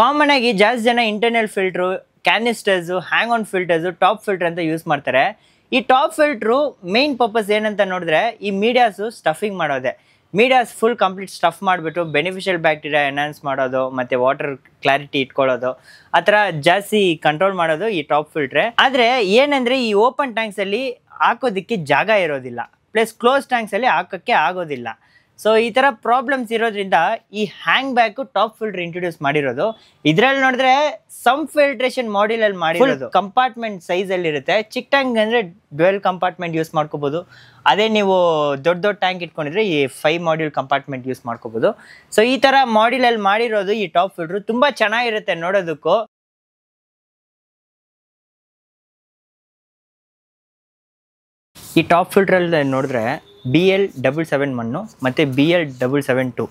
Common ಆಗಿ ಜಾಸ್ತಿ ಜನ internal filter, canisters, hang on filters, top filter ಅಂತ ಯೂಸ್ ಮಾಡ್ತಾರೆ. ಈ ಟಾಪ್ ಫಿಲ್ಟ್ರು ಮೇನ್ ಪರ್ಪಸ್ ಏನಂತ ನೋಡಿದ್ರೆ ಈ ಮೀಡಿಯಾಸು ಸ್ಟಫಿಂಗ್ ಮಾಡೋದೆ. ಮೀಡಿಯಾಸ್ ಫುಲ್ ಕಂಪ್ಲೀಟ್ ಸ್ಟಫ್ ಮಾಡಿಬಿಟ್ಟು ಬೆನಿಫಿಷಿಯಲ್ ಬ್ಯಾಕ್ಟೀರಿಯಾ ಎನ್ಹಾನ್ಸ್ ಮಾಡೋದು ಮತ್ತು ವಾಟರ್ ಕ್ಲಾರಿಟಿ ಇಟ್ಕೊಳ್ಳೋದು, ಆ ಥರ ಜಾಸ್ತಿ ಕಂಟ್ರೋಲ್ ಮಾಡೋದು ಈ ಟಾಪ್ ಫಿಲ್ಟ್ರೆ. ಆದರೆ ಏನಂದರೆ ಈ ಓಪನ್ ಟ್ಯಾಂಕ್ಸಲ್ಲಿ ಹಾಕೋದಕ್ಕೆ ಜಾಗ ಇರೋದಿಲ್ಲ, ಪ್ಲಸ್ ಕ್ಲೋಸ್ ಟ್ಯಾಂಕ್ಸಲ್ಲಿ ಹಾಕೋಕ್ಕೆ ಆಗೋದಿಲ್ಲ. ಸೊ ಈ ಥರ ಪ್ರಾಬ್ಲಮ್ಸ್ ಇರೋದ್ರಿಂದ ಈ ಹ್ಯಾಂಗ್ ಬ್ಯಾಕು ಟಾಪ್ ಫಿಲ್ಟರ್ ಇಂಟ್ರೊಡ್ಯೂಸ್ ಮಾಡಿರೋದು. ಇದರಲ್ಲಿ ನೋಡಿದ್ರೆ ಸಮ್ ಫಿಲ್ಟ್ರೇಷನ್ ಮಾಡ್ಯೂಲಲ್ಲಿ ಮಾಡಿರೋದು ಕಂಪಾರ್ಟ್ಮೆಂಟ್ ಸೈಜಲ್ಲಿ ಇರುತ್ತೆ. ಚಿಕ್ಕ ಟ್ಯಾಂಕ್ ಅಂದರೆ ಡ್ವೆಲ್ ಕಂಪಾರ್ಟ್ಮೆಂಟ್ ಯೂಸ್ ಮಾಡ್ಕೋಬೋದು. ಅದೇ ನೀವು ದೊಡ್ಡ ಟ್ಯಾಂಕ್ ಇಟ್ಕೊಂಡಿದ್ರೆ ಈ 5 ಮಾಡ್ಯೂಲ್ ಕಂಪಾರ್ಟ್ಮೆಂಟ್ ಯೂಸ್ ಮಾಡ್ಕೋಬೋದು. ಸೊ ಈ ಥರ ಮಾಡ್ಯೂಲಲ್ಲಿ ಮಾಡಿರೋದು ಈ ಟಾಪ್ ಫಿಲ್ಟ್ರು ತುಂಬ ಚೆನ್ನಾಗಿರುತ್ತೆ ನೋಡೋದಕ್ಕೂ. ಈ ಟಾಪ್ ಫಿಲ್ಟ್ರಲ್ಲಿ ನೋಡಿದ್ರೆ BL771 ಮತ್ತು BL772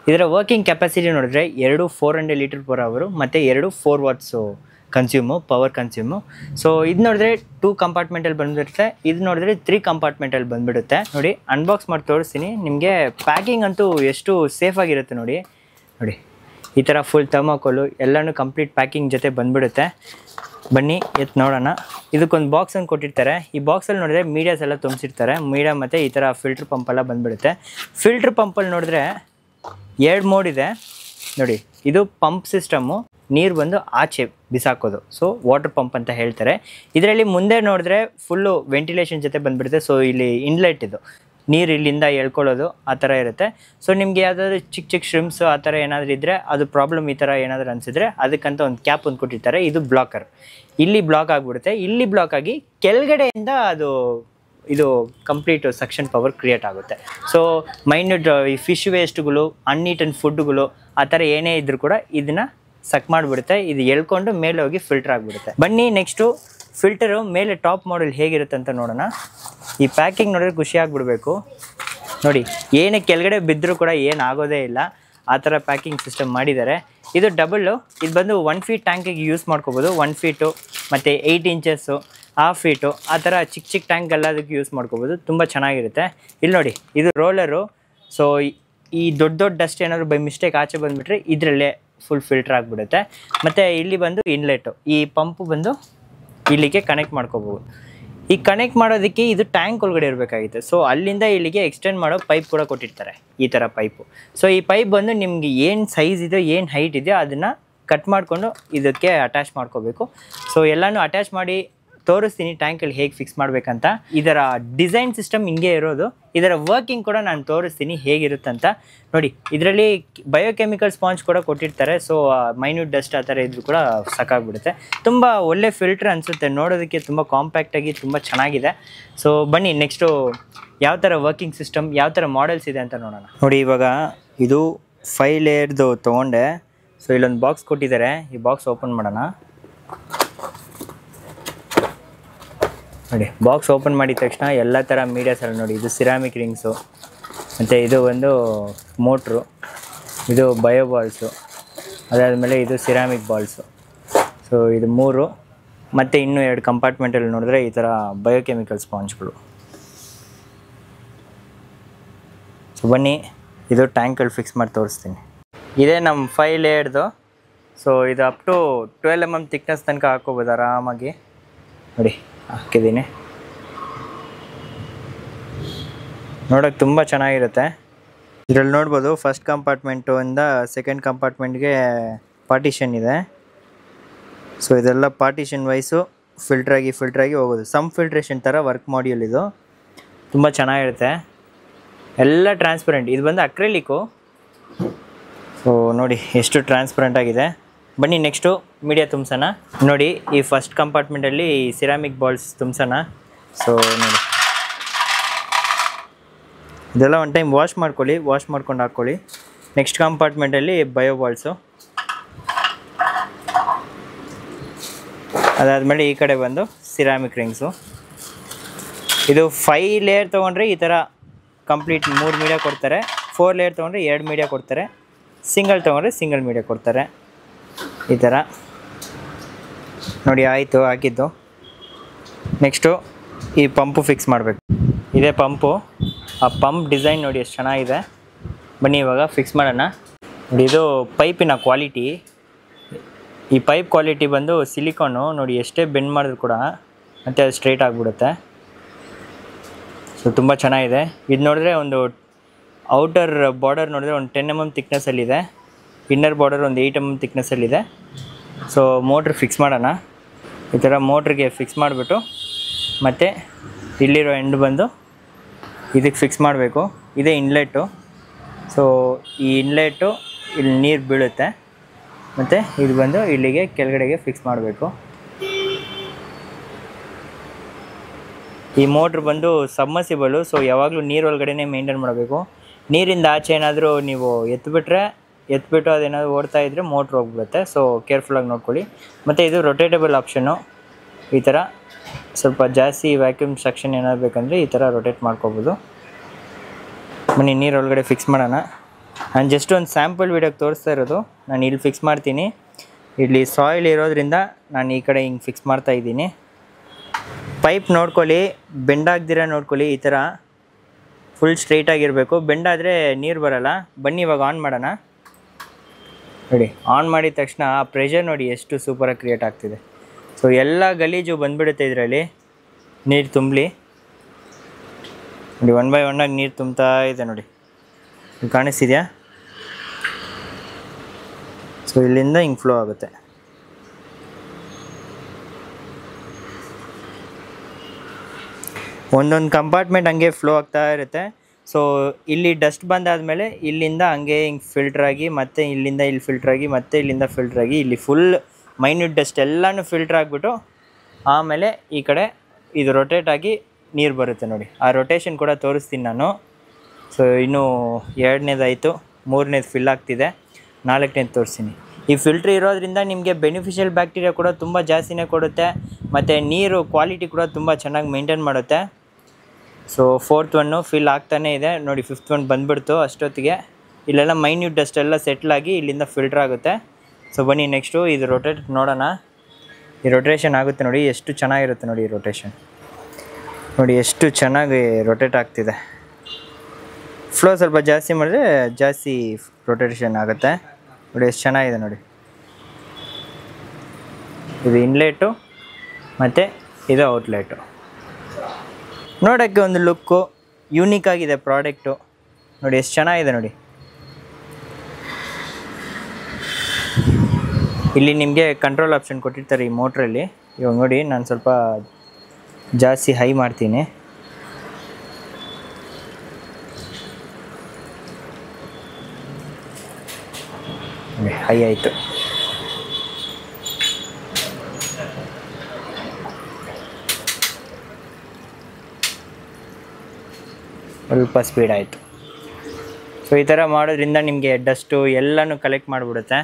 ಇದರ ವರ್ಕಿಂಗ್ ಕೆಪಾಸಿಟಿ ನೋಡಿದ್ರೆ 400 ಲೀಟರ್ ಪರ್ ಅವರು ಮತ್ತು 4 ವಾಟ್ಸು ಪವರ್ ಕನ್ಸ್ಯೂಮು. ಸೊ ಇದು ನೋಡಿದ್ರೆ 2 ಕಂಪಾರ್ಟ್ಮೆಂಟಲ್ಲಿ ಬಂದ್ಬಿಡುತ್ತೆ, ಇದು ನೋಡಿದ್ರೆ 3 ಕಂಪಾರ್ಟ್ಮೆಂಟಲ್ಲಿ ಬಂದುಬಿಡುತ್ತೆ. ನೋಡಿ ಅನ್ಬಾಕ್ಸ್ ಮಾಡಿ ತೋರಿಸ್ತೀನಿ ನಿಮಗೆ. ಪ್ಯಾಕಿಂಗ್ ಅಂತೂ ಎಷ್ಟು ಸೇಫಾಗಿರುತ್ತೆ ನೋಡಿ. ಈ ಥರ ಫುಲ್ ಥರ್ಮಾಕೋಲು ಎಲ್ಲನೂ ಕಂಪ್ಲೀಟ್ ಪ್ಯಾಕಿಂಗ್ ಜೊತೆ ಬಂದುಬಿಡುತ್ತೆ. ಬನ್ನಿ ನೋಡೋಣ. ಇದಕ್ಕೊಂದು ಬಾಕ್ಸನ್ನು ಕೊಟ್ಟಿರ್ತಾರೆ. ಈ ಬಾಕ್ಸಲ್ಲಿ ನೋಡಿದ್ರೆ ಮೀಡಿಯಾಸ್ ಎಲ್ಲ ತುಂಬಿಸಿರ್ತಾರೆ. ಮೀಡಿಯಾ ಮತ್ತು ಈ ಥರ ಫಿಲ್ಟ್ರ್ ಪಂಪೆಲ್ಲ ಬಂದುಬಿಡುತ್ತೆ. ಫಿಲ್ಟ್ರ್ ಪಂಪಲ್ಲಿ ನೋಡಿದ್ರೆ 2 ಮೋಡ್ ಇದೆ ನೋಡಿ. ಇದು ಪಂಪ್ ಸಿಸ್ಟಮ್ಮು, ನೀರು ಬಂದು ಆಚೆ ಬಿಸಾಕೋದು, ಸೊ ವಾಟರ್ ಪಂಪ್ ಅಂತ ಹೇಳ್ತಾರೆ. ಇದರಲ್ಲಿ ಮುಂದೆ ನೋಡಿದ್ರೆ ಫುಲ್ಲು ವೆಂಟಿಲೇಷನ್ ಜೊತೆ ಬಂದುಬಿಡುತ್ತೆ. ಸೊ ಇಲ್ಲಿ ಇನ್ಲೆಟ್, ಇದು ನೀರು ಇಲ್ಲಿಂದ ಎಳ್ಕೊಳ್ಳೋದು ಆ ಥರ ಇರುತ್ತೆ. ಸೊ ನಿಮಗೆ ಯಾವುದಾದ್ರು ಚಿಕ್ಕ ಶ್ರಿಮ್ಸು ಆ ಥರ ಏನಾದರೂ ಇದ್ದರೆ, ಅದು ಪ್ರಾಬ್ಲಮ್ ಈ ಥರ ಏನಾದರೂ ಅನಿಸಿದ್ರೆ ಅದಕ್ಕಂತ ಒಂದು ಕ್ಯಾಪ್ ಒಂದು ಕೊಟ್ಟಿರ್ತಾರೆ. ಇದು ಬ್ಲಾಕರ್, ಇಲ್ಲಿ ಬ್ಲಾಕ್ ಆಗಿಬಿಡುತ್ತೆ. ಇಲ್ಲಿ ಬ್ಲಾಕ್ ಆಗಿ ಕೆಳಗಡೆಯಿಂದ ಇದು ಕಂಪ್ಲೀಟ್ ಸಕ್ಷನ್ ಪವರ್ ಕ್ರಿಯೇಟ್ ಆಗುತ್ತೆ. ಸೊ ಮೈನ್ಯೂಟ್ ಈ ಫಿಶ್ ವೇಸ್ಟ್ಗಳು, ಅನ್ಈಟನ್ ಫುಡ್ಗಳು ಆ ಥರ ಏನೇ ಇದ್ದರೂ ಕೂಡ ಇದನ್ನು ಸಕ್ ಮಾಡಿಬಿಡುತ್ತೆ. ಇದು ಎಳ್ಕೊಂಡು ಮೇಲೆ ಹೋಗಿ ಫಿಲ್ಟರ್ ಆಗಿಬಿಡುತ್ತೆ. ಬನ್ನಿ ನೆಕ್ಸ್ಟು ಫಿಲ್ಟರು ಮೇಲೆ ಟಾಪ್ ಮಾಡೆಲ್ ಹೇಗಿರುತ್ತೆ ಅಂತ ನೋಡೋಣ. ಈ ಪ್ಯಾಕಿಂಗ್ ನೋಡಿದ್ರೆ ಖುಷಿ ಆಗಿಬಿಡ್ಬೇಕು ನೋಡಿ. ಏನೇ ಕೆಳಗಡೆ ಬಿದ್ದರೂ ಕೂಡ ಏನು ಆಗೋದೇ ಇಲ್ಲ, ಆ ಥರ ಪ್ಯಾಕಿಂಗ್ ಸಿಸ್ಟಮ್ ಮಾಡಿದ್ದಾರೆ. ಇದು ಡಬಲ್ಲು, ಇದು ಬಂದು 1 ಫೀಟ್ ಟ್ಯಾಂಕಿಗೆ ಯೂಸ್ ಮಾಡ್ಕೋಬೋದು. 1 ಫೀಟು ಮತ್ತು 8 ಇಂಚಸ್ಸು, 1/2 ಫೀಟು ಆ ಥರ ಚಿಕ್ಕ ಟ್ಯಾಂಕ್ ಎಲ್ಲದಕ್ಕೆ ಯೂಸ್ ಮಾಡ್ಕೋಬೋದು. ತುಂಬ ಚೆನ್ನಾಗಿರುತ್ತೆ. ಇಲ್ಲಿ ನೋಡಿ, ಇದು ರೋಲರು. ಸೊ ಈ ದೊಡ್ಡ ಡಸ್ಟ್ ಏನಾದರೂ ಬೈ ಮಿಸ್ಟೇಕ್ ಆಚೆ ಬಂದುಬಿಟ್ರೆ ಇದರಲ್ಲೇ ಫುಲ್ ಫಿಲ್ಟರ್ ಆಗಿಬಿಡುತ್ತೆ. ಮತ್ತು ಇಲ್ಲಿ ಬಂದು ಇನ್ಲೆಟು, ಈ ಪಂಪು ಬಂದು ಇಲ್ಲಿಗೆ ಕನೆಕ್ಟ್ ಮಾಡ್ಕೋಬೋದು. ಈ ಕನೆಕ್ಟ್ ಮಾಡೋದಕ್ಕೆ ಇದು ಟ್ಯಾಂಕ್ ಒಳಗಡೆ ಇರಬೇಕಾಗಿತ್ತು. ಸೊ ಅಲ್ಲಿಂದ ಇಲ್ಲಿಗೆ ಎಕ್ಸ್ಟೆಂಡ್ ಮಾಡೋ ಪೈಪ್ ಕೂಡ ಕೊಟ್ಟಿರ್ತಾರೆ, ಈ ಥರ ಪೈಪು. ಸೊ ಈ ಪೈಪ್ ಬಂದು ನಿಮಗೆ ಏನು ಸೈಜ್ ಇದೆಯೋ, ಏನು ಹೈಟ್ ಇದೆಯೋ ಅದನ್ನು ಕಟ್ ಮಾಡಿಕೊಂಡು ಇದಕ್ಕೆ ಅಟ್ಯಾಚ್ ಮಾಡ್ಕೋಬೇಕು. ಸೊ ಎಲ್ಲನೂ ಅಟ್ಯಾಚ್ ಮಾಡಿ ತೋರಿಸ್ತೀನಿ ಟ್ಯಾಂಕಲ್ಲಿ ಹೇಗೆ ಫಿಕ್ಸ್ ಮಾಡಬೇಕಂತ. ಇದರ ಡಿಸೈನ್ ಸಿಸ್ಟಮ್ ಹಿಂಗೆ ಇರೋದು. ಇದರ ವರ್ಕಿಂಗ್ ಕೂಡ ನಾನು ತೋರಿಸ್ತೀನಿ ಹೇಗಿರುತ್ತಂತ ನೋಡಿ. ಇದರಲ್ಲಿ ಬಯೋಕೆಮಿಕಲ್ ಸ್ಪಾಂಜ್ ಕೂಡ ಕೊಟ್ಟಿರ್ತಾರೆ. ಸೊ ಮೈನ್ಯೂಟ್ ಡಸ್ಟ್ ಆ ಥರ ಇದ್ರೂ ಕೂಡ ಸಾಕಾಗ್ಬಿಡುತ್ತೆ. ತುಂಬ ಒಳ್ಳೆ ಫಿಲ್ಟರ್ ಅನಿಸುತ್ತೆ ನೋಡೋದಕ್ಕೆ, ತುಂಬ ಕಾಂಪ್ಯಾಕ್ಟಾಗಿ ತುಂಬ ಚೆನ್ನಾಗಿದೆ. ಸೊ ಬನ್ನಿ ನೆಕ್ಸ್ಟು ಯಾವ ಥರ ವರ್ಕಿಂಗ್ ಸಿಸ್ಟಮ್, ಯಾವ ಥರ ಮಾಡೆಲ್ಸ್ ಇದೆ ಅಂತ ನೋಡೋಣ. ನೋಡಿ ಇವಾಗ ಇದು 5 ಲೇಯರ್ದು ತೊಗೊಂಡೆ. ಸೊ ಇಲ್ಲೊಂದು ಬಾಕ್ಸ್ ಕೊಟ್ಟಿದ್ದಾರೆ. ಈ ಬಾಕ್ಸ್ ಓಪನ್ ಮಾಡೋಣ. ನೋಡಿ ಬಾಕ್ಸ್ ಓಪನ್ ಮಾಡಿದ ತಕ್ಷಣ ಎಲ್ಲ ಥರ ಮೀಡಿಯಾಸ್ ಎಲ್ಲ ನೋಡಿ. ಇದು ಸಿರಾಮಿಕ್ ರಿಂಗ್ಸು, ಮತ್ತು ಇದು ಒಂದು ಮೋಟ್ರು, ಇದು ಬಯೋ ಬಾಲ್ಸು, ಅದಾದಮೇಲೆ ಇದು ಸಿರಾಮಿಕ್ ಬಾಲ್ಸು. ಸೊ ಇದು 3 ಮತ್ತು ಇನ್ನೂ 2 ಕಂಪಾರ್ಟ್ಮೆಂಟಲ್ಲಿ ನೋಡಿದ್ರೆ ಈ ಥರ ಬಯೋಕೆಮಿಕಲ್ ಸ್ಪಾಂಜ್ಗಳು. ಸೊ ಬನ್ನಿ ಇದು ಟ್ಯಾಂಕಲ್ಲಿ ಫಿಕ್ಸ್ ಮಾಡಿ ತೋರಿಸ್ತೀನಿ. ಇದೇ ನಮ್ಮ 5 ಲೇಯರ್ದು. ಸೊ ಇದು ಅಪ್ ಟು 12 mm ಥಿಕ್ನೆಸ್ ತನಕ ಹಾಕೋಬೋದು ಆರಾಮಾಗಿ. ನೋಡಿ ಹಾಕಿದ್ದೀನಿ. ನೋಡೋಕ್ಕೆ ತುಂಬ ಚೆನ್ನಾಗಿರುತ್ತೆ. ಇದರಲ್ಲಿ ನೋಡ್ಬೋದು ಫಸ್ಟ್ ಕಂಪಾರ್ಟ್ಮೆಂಟು ಇಂದ ಸೆಕೆಂಡ್ ಕಂಪಾರ್ಟ್ಮೆಂಟ್ಗೆ ಪಾರ್ಟಿಷನ್ ಇದೆ. ಸೊ ಇದೆಲ್ಲ ಪಾರ್ಟಿಷನ್ ವೈಸು ಫಿಲ್ಟ್ರಾಗಿ ಹೋಗೋದು. ಸಮ್ ಫಿಲ್ಟ್ರೇಷನ್ ಥರ ವರ್ಕ್ ಮಾಡ್ಯೂಲ್ ಇದು. ತುಂಬ ಚೆನ್ನಾಗಿರುತ್ತೆ. ಎಲ್ಲ ಟ್ರಾನ್ಸ್ಪರೆಂಟ್. ಇದು ಬಂದು ಅಕ್ರಿಲಿಕ್ಕು. ಸೊ ನೋಡಿ ಎಷ್ಟು ಟ್ರಾನ್ಸ್ಪರೆಂಟ್ ಆಗಿದೆ. ಬನ್ನಿ ನೆಕ್ಸ್ಟು ಮೀಡಿಯಾ ತುಂಬಿಸೋಣ. ನೋಡಿ ಈ ಫಸ್ಟ್ ಕಂಪಾರ್ಟ್ಮೆಂಟಲ್ಲಿ ಸಿರಾಮಿಕ್ ಬಾಲ್ಸ್ ತುಂಬಿಸೋಣ. ಸೊ ನೋಡಿ ಇದೆಲ್ಲ ಒಂದು ಟೈಮ್ ವಾಶ್ ಮಾಡ್ಕೊಂಡು ಹಾಕ್ಕೊಳ್ಳಿ. ನೆಕ್ಸ್ಟ್ ಕಂಪಾರ್ಟ್ಮೆಂಟಲ್ಲಿ ಬಯೋ ಬಾಲ್ಸು. ಅದಾದಮೇಲೆ ಈ ಕಡೆ ಬಂದು ಸಿರಾಮಿಕ್ ರಿಂಗ್ಸು. ಇದು 5 ಲೇಯರ್ ತೊಗೊಂಡ್ರೆ ಈ ಥರ ಕಂಪ್ಲೀಟ್ 3 ಮೀಡಿಯಾ ಕೊಡ್ತಾರೆ. 4 ಲೇಯರ್ ತೊಗೊಂಡ್ರೆ 2 ಮೀಡಿಯಾ ಕೊಡ್ತಾರೆ. ಸಿಂಗಲ್ ತೊಗೊಂಡ್ರೆ ಸಿಂಗಲ್ ಮೀಡಿಯಾ ಕೊಡ್ತಾರೆ. ಈ ಥರ ನೋಡಿ ಆಯಿತು ಹಾಕಿದ್ದು. ನೆಕ್ಸ್ಟು ಈ ಪಂಪು ಫಿಕ್ಸ್ ಮಾಡಬೇಕು. ಇದೇ ಪಂಪು. ಆ ಪಂಪ್ ಡಿಸೈನ್ ನೋಡಿ ಎಷ್ಟು ಚೆನ್ನಾಗಿದೆ. ಬನ್ನಿ ಇವಾಗ ಫಿಕ್ಸ್ ಮಾಡೋಣ. ನೋಡಿ ಇದು ಪೈಪಿನ ಕ್ವಾಲಿಟಿ ಈ ಪೈಪ್ ಕ್ವಾಲಿಟಿ ಬಂದು ಸಿಲಿಕಾನು ನೋಡಿ, ಎಷ್ಟೇ ಬೆಂಡ್ ಮಾಡಿದ್ರು ಕೂಡ ಮತ್ತು ಅದು ಸ್ಟ್ರೈಟ್ ಆಗಿಬಿಡುತ್ತೆ. ಸೊ ತುಂಬ ಚೆನ್ನಾಗಿದೆ. ಇದು ನೋಡಿದ್ರೆ ಒಂದು ಔಟರ್ ಬಾರ್ಡರ್ ನೋಡಿದ್ರೆ ಒಂದು 10 mm ತಿಕ್ನೆಸ್ಸಲ್ಲಿದೆ, ಇನ್ನರ್ ಬಾರ್ಡರ್ ಒಂದು 8 mm ತಿಕ್ನೆಸ್ಸಲ್ಲಿದೆ. ಸೊ ಮೋಟ್ರ್ ಫಿಕ್ಸ್ ಮಾಡೋಣ. ಈ ಥರ ಮೋಟ್ರಿಗೆ ಫಿಕ್ಸ್ ಮಾಡಿಬಿಟ್ಟು ಮತ್ತು ಇಲ್ಲಿರೋ ಎಂಡ್ ಬಂದು ಇದಕ್ಕೆ ಫಿಕ್ಸ್ ಮಾಡಬೇಕು. ಇದೇ ಇನ್ಲೆಟ್ಟು. ಸೊ ಈ ಇನ್ಲೆಟ್ಟು ಇಲ್ಲಿ ನೀರು ಬೀಳುತ್ತೆ ಮತ್ತು ಇದು ಬಂದು ಇಲ್ಲಿಗೆ ಕೆಳಗಡೆಗೆ ಫಿಕ್ಸ್ ಮಾಡಬೇಕು. ಈ ಮೋಟ್ರ್ ಬಂದು ಸಬ್ಮರ್ಸಿಬಲು. ಸೊ ಯಾವಾಗಲೂ ನೀರೊಳಗಡೆ ಮೇಂಟೈನ್ ಮಾಡಬೇಕು. ನೀರಿಂದ ಆಚೆ ಏನಾದರೂ ನೀವು ಎತ್ಬಿಟ್ಟು ಅದೇನಾದರೂ ಓಡ್ತಾ ಇದ್ದರೆ ಮೋಟ್ರ್ ಹೋಗ್ಬಿಡುತ್ತೆ. ಸೊ ಕೇರ್ಫುಲ್ಲಾಗಿ ನೋಡ್ಕೊಳ್ಳಿ. ಮತ್ತು ಇದು ರೊಟೇಟಬಲ್ ಆಪ್ಷನ್ನು. ಈ ಥರ ಸ್ವಲ್ಪ ಜಾಸ್ತಿ ವ್ಯಾಕ್ಯೂಮ್ ಸೆಕ್ಷನ್ ಏನಾದ್ರು ಬೇಕಂದರೆ ಈ ಥರ ರೊಟೇಟ್ ಮಾಡ್ಕೋಬೋದು. ಬನ್ನಿ ನೀರೊಳಗಡೆ ಫಿಕ್ಸ್ ಮಾಡೋಣ. ನಾನು ಜಸ್ಟ್ ಒಂದು ಸ್ಯಾಂಪಲ್ ವೀಡಿಯೋಗೆ ತೋರಿಸ್ತಾ ಇರೋದು. ನಾನು ಇಲ್ಲಿ ಫಿಕ್ಸ್ ಮಾಡ್ತೀನಿ. ಇಲ್ಲಿ ಸಾಯಿಲ್ ಇರೋದ್ರಿಂದ ನಾನು ಈ ಕಡೆ ಹಿಂಗೆ ಫಿಕ್ಸ್ ಮಾಡ್ತಾಯಿದ್ದೀನಿ. ಪೈಪ್ ನೋಡ್ಕೊಳ್ಳಿ, ಬೆಂಡಾಗ್ದಿರ ನೋಡ್ಕೊಳ್ಳಿ. ಈ ಥರ ಫುಲ್ ಸ್ಟ್ರೈಟಾಗಿರಬೇಕು. ಬೆಂಡಾದರೆ ನೀರು ಬರೋಲ್ಲ. ಬನ್ನಿ ಇವಾಗ ಆನ್ ಮಾಡೋಣ. ನೋಡಿ, ಆನ್ ಮಾಡಿದ ತಕ್ಷಣ ಆ ಪ್ರೆಷರ್ ನೋಡಿ ಎಷ್ಟು ಸೂಪರಾಗಿ ಕ್ರಿಯೇಟ್ ಆಗ್ತಿದೆ. ಸೊ ಎಲ್ಲ ಗಲೀಜು ಬಂದುಬಿಡುತ್ತೆ ಇದರಲ್ಲಿ. ನೀರು ತುಂಬಲಿ ನೋಡಿ, 1 by 1 ಆಗಿ ನೀರು ತುಂಬ್ತಾ ಇದೆ ನೋಡಿ, ಕಾಣಿಸ್ತಿದೆಯಾ? ಸೊ ಇಲ್ಲಿಂದ ಹಿಂಗೆ ಫ್ಲೋ ಆಗುತ್ತೆ. ಒಂದೊಂದು ಕಂಪಾರ್ಟ್ಮೆಂಟ್ ಹಂಗೆ ಫ್ಲೋ ಆಗ್ತಾ ಇರುತ್ತೆ. ಸೊ ಇಲ್ಲಿ ಡಸ್ಟ್ ಬಂದಾದಮೇಲೆ ಇಲ್ಲಿಂದ ಹಂಗೆ ಹಿಂಗೆ ಫಿಲ್ಟ್ರಾಗಿ, ಮತ್ತು ಇಲ್ಲಿಂದ ಇಲ್ಲಿ ಫಿಲ್ಟ್ರಾಗಿ, ಮತ್ತು ಇಲ್ಲಿಂದ ಫಿಲ್ಟ್ರಾಗಿ, ಇಲ್ಲಿ ಫುಲ್ ಮೈನ್ಯೂಟ್ ಡಸ್ಟ್ ಎಲ್ಲನೂ ಫಿಲ್ಟ್ರ್ ಆಗಿಬಿಟ್ಟು ಆಮೇಲೆ ಈ ಕಡೆ ಇದು ರೊಟೇಟ್ ಆಗಿ ನೀರು ಬರುತ್ತೆ ನೋಡಿ. ಆ ರೊಟೇಷನ್ ಕೂಡ ತೋರಿಸ್ತೀನಿ ನಾನು. ಸೊ ಇನ್ನೂ 2ನೇದಾಯಿತು, 3ನೇದು ಫಿಲ್ ಆಗ್ತಿದೆ, 4ನೇದು ತೋರಿಸ್ತೀನಿ. ಈ ಫಿಲ್ಟ್ರ್ ಇರೋದ್ರಿಂದ ನಿಮಗೆ ಬೆನಿಫಿಷಿಯಲ್ ಬ್ಯಾಕ್ಟೀರಿಯಾ ಕೂಡ ತುಂಬ ಜಾಸ್ತಿನೇ ಕೊಡುತ್ತೆ, ಮತ್ತು ನೀರು ಕ್ವಾಲಿಟಿ ಕೂಡ ತುಂಬ ಚೆನ್ನಾಗಿ ಮೇಂಟೈನ್ ಮಾಡುತ್ತೆ. ಸೊ 4th ಒನ್ ಫಿಲ್ ಆಗ್ತಾನೇ ಇದೆ ನೋಡಿ. 5th ಒನ್ ಬಂದುಬಿಡ್ತು ಅಷ್ಟೊತ್ತಿಗೆ. ಇಲ್ಲೆಲ್ಲ ಮೈನ್ಯೂಟ್ ಡಸ್ಟ್ ಎಲ್ಲ ಸೆಟ್ಲಾಗಿ ಇಲ್ಲಿಂದ ಫಿಲ್ಟ್ರ್ ಆಗುತ್ತೆ. ಸೊ ಬನ್ನಿ ನೆಕ್ಸ್ಟು ಇದು ರೊಟೇಟ್ ನೋಡೋಣ. ಈ ರೊಟೇಷನ್ ಆಗುತ್ತೆ ನೋಡಿ, ಎಷ್ಟು ಚೆನ್ನಾಗಿರುತ್ತೆ ನೋಡಿ. ಈ ರೊಟೇಷನ್ ನೋಡಿ ಎಷ್ಟು ಚೆನ್ನಾಗಿ ರೊಟೇಟ್ ಆಗ್ತಿದೆ. ಫ್ಲೋ ಸ್ವಲ್ಪ ಜಾಸ್ತಿ ಮಾಡಿದ್ರೆ ಜಾಸ್ತಿ ರೊಟೇಷನ್ ಆಗುತ್ತೆ ನೋಡಿ. ಎಷ್ಟು ಚೆನ್ನಾಗಿದೆ ನೋಡಿ. ಇದು ಇನ್ಲೆಟು ಮತ್ತು ಇದು ಔಟ್ಲೆಟು. ನೋಡೋಕ್ಕೆ ಒಂದು ಲುಕ್ಕು ಯೂನಿಕ್ ಆಗಿದೆ ಪ್ರಾಡಕ್ಟು ನೋಡಿ, ಎಷ್ಟು ಚೆನ್ನಾಗಿದೆ ನೋಡಿ. ಇಲ್ಲಿ ನಿಮಗೆ ಕಂಟ್ರೋಲ್ ಆಪ್ಷನ್ ಕೊಟ್ಟಿರ್ತಾರೆ ಈ ಮೋಟ್ರಲ್ಲಿ. ಇವಾಗ ನೋಡಿ, ನಾನು ಸ್ವಲ್ಪ ಜಾಸ್ತಿ ಹೈ ಮಾಡ್ತೀನಿ. ಹೈ ಆಯಿತು. ಸ್ವಲ್ಪ ಸ್ಪೀಡ್ ಆಯಿತು. ಸೊ ಈ ಥರ ಮಾಡೋದ್ರಿಂದ ನಿಮಗೆ ಡಸ್ಟು ಎಲ್ಲನೂ ಕಲೆಕ್ಟ್ ಮಾಡಿಬಿಡುತ್ತೆ.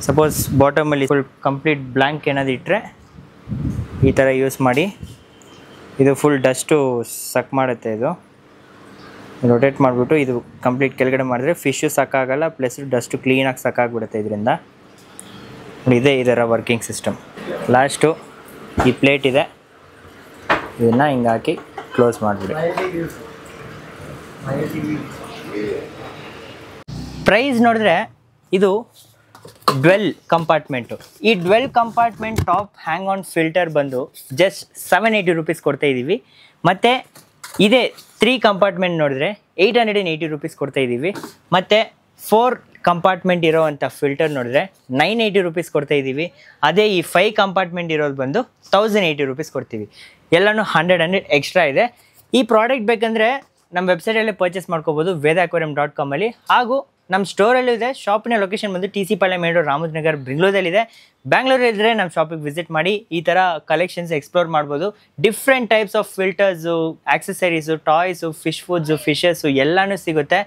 ಸಪೋಸ್ ಬಾಟಮಲ್ಲಿ ಫುಲ್ ಕಂಪ್ಲೀಟ್ ಬ್ಲ್ಯಾಂಕ್ ಏನಾದ್ರು ಇಟ್ಟರೆ ಈ ಥರ ಯೂಸ್ ಮಾಡಿ. ಇದು ಫುಲ್ ಡಸ್ಟು ಸಕ್ ಮಾಡುತ್ತೆ. ಇದು ರೊಟೇಟ್ ಮಾಡಿಬಿಟ್ಟು ಇದು ಕಂಪ್ಲೀಟ್ ಕೆಳಗಡೆ ಮಾಡಿದ್ರೆ ಫಿಶ್ಶು ಸಕ್ಕಾಗಲ್ಲ, ಪ್ಲಸ್ ಡಸ್ಟು ಕ್ಲೀನಾಗಿ ಸಕ್ಕಾಗ್ಬಿಡುತ್ತೆ ಇದರಿಂದ. ಇದೇ ಇದರ ವರ್ಕಿಂಗ್ ಸಿಸ್ಟಮ್. ಲಾಸ್ಟು ಈ ಪ್ಲೇಟ್ ಇದೆ, ಇದನ್ನು ಹಿಂಗೆ ಹಾಕಿ ಕ್ಲೋಸ್ ಮಾಡಿಬಿಡಿ. ಪ್ರೈಸ್ ನೋಡಿದ್ರೆ ಇದು ಡ್ವೆಲ್ ಕಂಪಾರ್ಟ್ಮೆಂಟು. ಈ dwell compartment top hang on filter ಬಂದು ಜಸ್ಟ್ 780 ರೂಪೀಸ್ ಕೊಡ್ತಾ ಇದ್ದೀವಿ. ಮತ್ತು ಇದೇ 3 ಕಂಪಾರ್ಟ್ಮೆಂಟ್ ನೋಡಿದ್ರೆ 880 ರೂಪೀಸ್ ಕೊಡ್ತಾ ಇದ್ದೀವಿ. ಮತ್ತು 4 ಕಂಪಾರ್ಟ್ಮೆಂಟ್ ಇರೋವಂಥ ಫಿಲ್ಟರ್ ನೋಡಿದ್ರೆ 980 ರೂಪೀಸ್ ಕೊಡ್ತಾ ಇದ್ದೀವಿ. ಅದೇ ಈ 5 ಕಂಪಾರ್ಟ್ಮೆಂಟ್ ಇರೋದು ಬಂದು 1080 ರೂಪೀಸ್ ಕೊಡ್ತೀವಿ. ಎಲ್ಲನೂ 100 ಎಕ್ಸ್ಟ್ರಾ ಇದೆ. ಈ ಪ್ರಾಡಕ್ಟ್ ಬೇಕಂದರೆ ನಮ್ಮ ವೆಬ್ಸೈಟಲ್ಲೇ ಪರ್ಚೇಸ್ ಮಾಡ್ಕೋಬೋದು, ವೇದಾಕ್ವೇರಿಯಂ.com ಅಲ್ಲಿ. ಹಾಗೂ ನಮ್ಮ ಸ್ಟೋರಲ್ಲೂ ಇದೆ. ಶಾಪಿನ ಲೊಕೇಶನ್ ಬಂದು TC ಪಾಳ್ಯ ಮೇನ್ ರೋಡ್, ರಾಮನಗರ್, ಬೆಂಗಳೂರಲ್ಲಿದೆ. ಬ್ಯಾಂಗ್ಳೂರಲ್ಲಿದ್ದರೆ ನಮ್ಮ ಶಾಪಿಗೆ ವಿಸಿಟ್ ಮಾಡಿ ಈ ಥರ ಕಲೆಕ್ಷನ್ಸ್ ಎಕ್ಸ್ಪ್ಲೋರ್ ಮಾಡ್ಬೋದು. Different types of filters, accessories, toys, fish foods, fishes ಎಲ್ಲನೂ ಸಿಗುತ್ತೆ.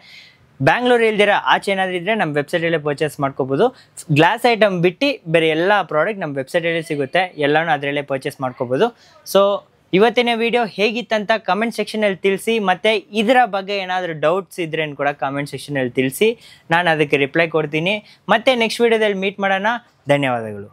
ಬ್ಯಾಂಗ್ಳೂರು ಇಲ್ದಿರ ಆಚೆ ಏನಾದರೂ ಇದ್ದರೆ ನಮ್ಮ ವೆಬ್ಸೈಟಲ್ಲೇ ಪರ್ಚೇಸ್ ಮಾಡ್ಕೋಬೋದು. ಗ್ಲಾಸ್ ಐಟಮ್ ಬಿಟ್ಟು ಬೇರೆ ಎಲ್ಲ ಪ್ರಾಡಕ್ಟ್ ನಮ್ಮ ವೆಬ್ಸೈಟಲ್ಲೇ ಸಿಗುತ್ತೆ. ಎಲ್ಲನೂ ಅದರಲ್ಲೇ ಪರ್ಚೇಸ್ ಮಾಡ್ಕೋಬೋದು. ಸೊ ಇವತ್ತಿನ ವಿಡಿಯೋ ಹೇಗಿತ್ತಂತ ಕಮೆಂಟ್ ಸೆಕ್ಷನಲ್ಲಿ ತಿಳಿಸಿ. ಮತ್ತು ಇದರ ಬಗ್ಗೆ ಏನಾದರೂ ಡೌಟ್ಸ್ ಇದ್ದರೆ ಕೂಡ ಕಮೆಂಟ್ ಸೆಕ್ಷನಲ್ಲಿ ತಿಳಿಸಿ, ನಾನು ಅದಕ್ಕೆ ರಿಪ್ಲೈ ಕೊಡ್ತೀನಿ. ಮತ್ತು ನೆಕ್ಸ್ಟ್ ವಿಡಿಯೋದಲ್ಲಿ ಮೀಟ್ ಮಾಡೋಣ. ಧನ್ಯವಾದಗಳು.